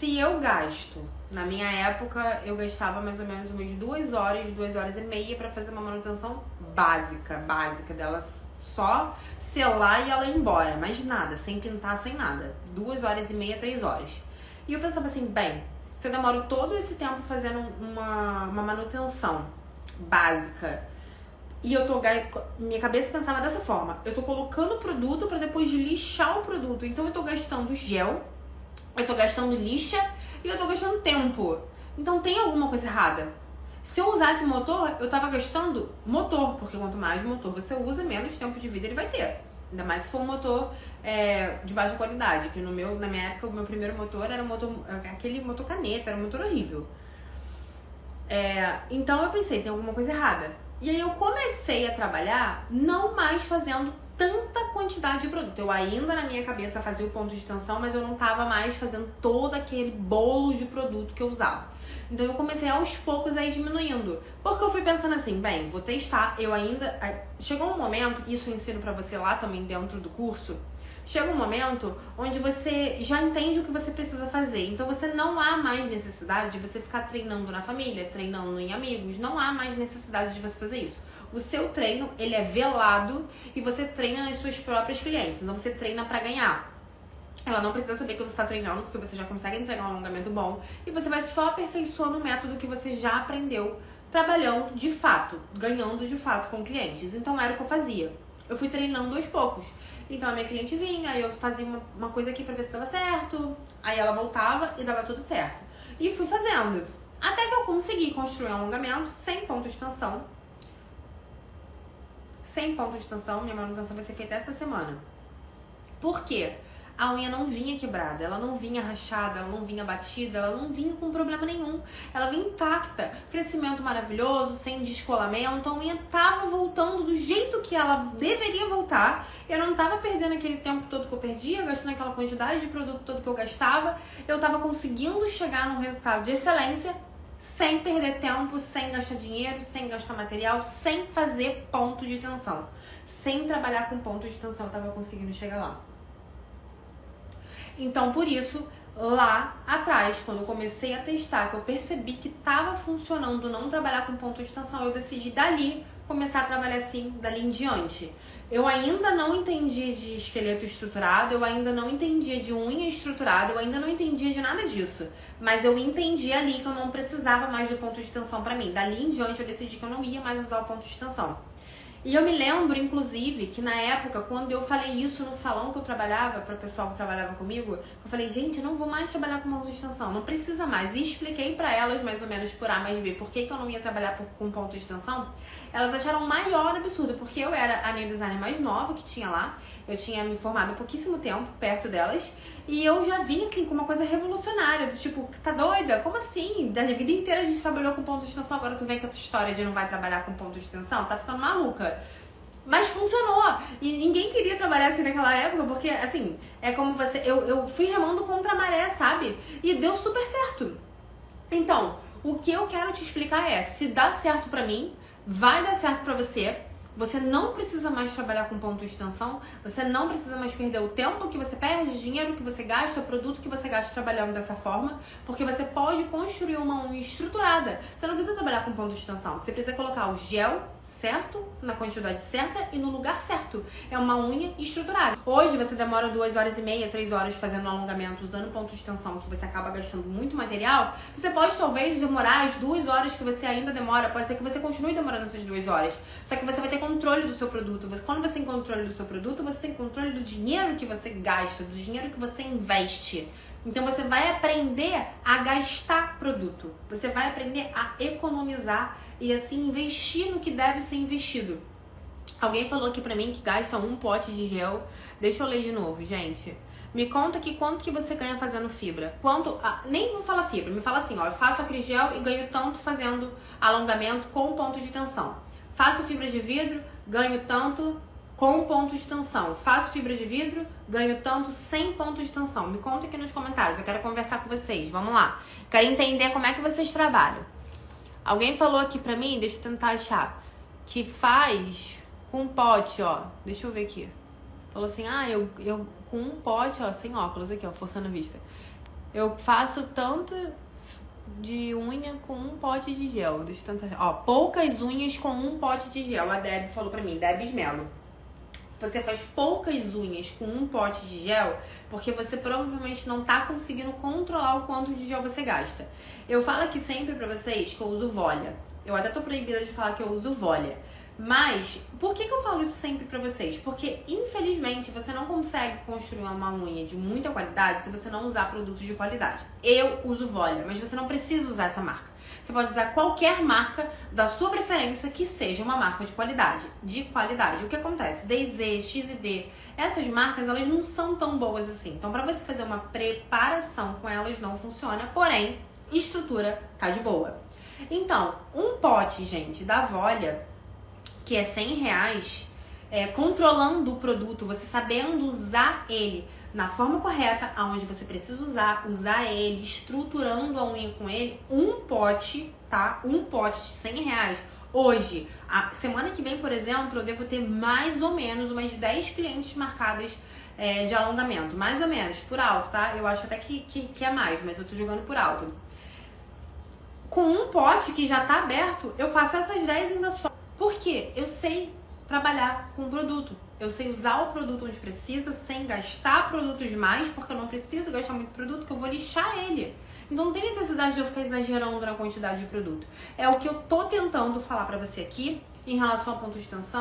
Se eu gasto, na minha época, eu gastava mais ou menos umas 2 horas e meia pra fazer uma manutenção básica dela, só selar e ela ir embora, mais nada, sem pintar, sem nada. 2 horas e meia, 3 horas. E eu pensava assim, bem, se eu demoro todo esse tempo fazendo uma manutenção básica e eu tô... Minha cabeça pensava dessa forma, eu tô colocando o produto pra depois de lixar o produto. Então eu tô gastando gel, eu tô gastando lixa e eu tô gastando tempo. Então tem alguma coisa errada. Se eu usasse motor, eu tava gastando motor, porque quanto mais motor você usa, menos tempo de vida ele vai ter. Ainda mais se for um motor de baixa qualidade, que na minha época o meu primeiro motor era aquele motor caneta, era um motor horrível. Então eu pensei, tem alguma coisa errada. E aí eu comecei a trabalhar não mais fazendo tanta quantidade de produto. Eu ainda na minha cabeça fazia o ponto de tensão, mas eu não tava mais fazendo todo aquele bolo de produto que eu usava. Então eu comecei aos poucos a ir diminuindo. Porque eu fui pensando assim, bem, vou testar, eu ainda... Chegou um momento, isso eu ensino pra você lá também dentro do curso, chega um momento onde você já entende o que você precisa fazer. Então você não há mais necessidade de você ficar treinando na família, treinando em amigos. Não há mais necessidade de você fazer isso. O seu treino, ele é velado e você treina nas suas próprias clientes. Então você treina pra ganhar. Ela não precisa saber que você está treinando, porque você já consegue entregar um alongamento bom. E você vai só aperfeiçoando o método que você já aprendeu, trabalhando de fato, ganhando de fato com clientes. Então era o que eu fazia. Eu fui treinando aos poucos. Então a minha cliente vinha, aí eu fazia uma coisa aqui pra ver se dava certo. Aí ela voltava e dava tudo certo. E fui fazendo. Até que eu consegui construir um alongamento sem ponto de tensão. Sem ponto de tensão, minha manutenção vai ser feita essa semana. Por quê? A unha não vinha quebrada, ela não vinha rachada, ela não vinha batida, ela não vinha com problema nenhum. Ela vinha intacta, crescimento maravilhoso, sem descolamento, a unha tava voltando do jeito que ela deveria voltar. Eu não tava perdendo aquele tempo todo que eu perdia, gastando aquela quantidade de produto todo que eu gastava. Eu tava conseguindo chegar num resultado de excelência, sem perder tempo, sem gastar dinheiro, sem gastar material, sem fazer ponto de tensão. Sem trabalhar com ponto de tensão, eu tava conseguindo chegar lá. Então, por isso, lá atrás, quando eu comecei a testar, que eu percebi que estava funcionando não trabalhar com ponto de tensão, eu decidi dali começar a trabalhar assim, dali em diante. Eu ainda não entendia de esqueleto estruturado, eu ainda não entendia de unha estruturada, eu ainda não entendia de nada disso. Mas eu entendi ali que eu não precisava mais do ponto de tensão pra mim. Dali em diante eu decidi que eu não ia mais usar o ponto de tensão. E eu me lembro, inclusive, que na época, quando eu falei isso no salão que eu trabalhava, para o pessoal que trabalhava comigo, eu falei, gente, não vou mais trabalhar com ponto de tensão, não precisa mais. E expliquei para elas, mais ou menos, por A mais B, por que eu não ia trabalhar com ponto de tensão. Elas acharam o maior absurdo, porque eu era a nail designer mais nova que tinha lá, eu tinha me formado há pouquíssimo tempo, perto delas, e eu já vim, assim, com uma coisa revolucionária, do tipo, tá doida? Como assim? Da vida inteira a gente trabalhou com ponto de tensão, agora tu vem com essa história de não vai trabalhar com ponto de tensão? Tá ficando maluca. Mas funcionou. E ninguém queria trabalhar assim naquela época, porque, assim, é como você... Eu fui remando contra a maré, sabe? E deu super certo. Então, o que eu quero te explicar é, se dá certo pra mim, vai dar certo pra você. Você não precisa mais trabalhar com ponto de tensão, você não precisa mais perder o tempo que você perde, o dinheiro que você gasta, o produto que você gasta trabalhando dessa forma, porque você pode construir uma unha estruturada. Você não precisa trabalhar com ponto de tensão, você precisa colocar o gel certo, na quantidade certa e no lugar certo. É uma unha estruturada. Hoje você demora 2 horas e meia, 3 horas fazendo um alongamento usando ponto de tensão, que você acaba gastando muito material. Você pode talvez demorar as 2 horas que você ainda demora, pode ser que você continue demorando essas 2 horas, só que você vai ter controle do seu produto. Quando você tem controle do seu produto, você tem controle do dinheiro que você gasta, do dinheiro que você investe. Então você vai aprender a gastar produto, você vai aprender a economizar e assim investir no que deve ser investido. Alguém falou aqui pra mim que gasta um pote de gel. Deixa eu ler de novo, gente. Me conta aqui quanto que você ganha fazendo fibra. Nem vou falar fibra, me fala assim, ó, eu faço acrigel e ganho tanto fazendo alongamento com ponto de tensão. Faço fibra de vidro, ganho tanto com ponto de tensão. Faço fibra de vidro, ganho tanto sem ponto de tensão. Me conta aqui nos comentários, eu quero conversar com vocês. Vamos lá. Quero entender como é que vocês trabalham. Alguém falou aqui pra mim, deixa eu tentar achar, que faz com pote, ó. Deixa eu ver aqui. Falou assim, eu com um pote, ó, sem óculos aqui, ó, forçando a vista. Eu faço tanto de unha com um pote de gel. Deixa eu tentar. Ó, poucas unhas com um pote de gel. A Deb falou pra mim, Deb Melo. Você faz poucas unhas com um pote de gel porque você provavelmente não tá conseguindo controlar o quanto de gel você gasta. Eu falo aqui sempre pra vocês que eu uso Volia. Eu até tô proibida de falar que eu uso Volia. Mas, por que eu falo isso sempre pra vocês? Porque, infelizmente, você não consegue construir uma unha de muita qualidade se você não usar produtos de qualidade. Eu uso Volia, mas você não precisa usar essa marca. Você pode usar qualquer marca da sua preferência que seja uma marca de qualidade. De qualidade. O que acontece? DZ, XD, essas marcas, elas não são tão boas assim. Então, pra você fazer uma preparação com elas, não funciona. Porém, estrutura tá de boa. Então, um pote, gente, da Volia, que é R$100, controlando o produto, você sabendo usar ele na forma correta, aonde você precisa usar ele, estruturando a unha com ele, um pote, tá? Um pote de R$100. Hoje, a semana que vem, por exemplo, eu devo ter mais ou menos umas 10 clientes marcadas de alongamento. Mais ou menos, por alto, tá? Eu acho até que é mais, mas eu tô jogando por alto. Com um pote que já tá aberto, eu faço essas 10 ainda só. Por quê? Eu sei trabalhar com o produto. Eu sei usar o produto onde precisa, sem gastar produtos demais, porque eu não preciso gastar muito produto, que eu vou lixar ele. Então não tem necessidade de eu ficar exagerando na quantidade de produto. É o que eu tô tentando falar pra você aqui em relação ao ponto de tensão.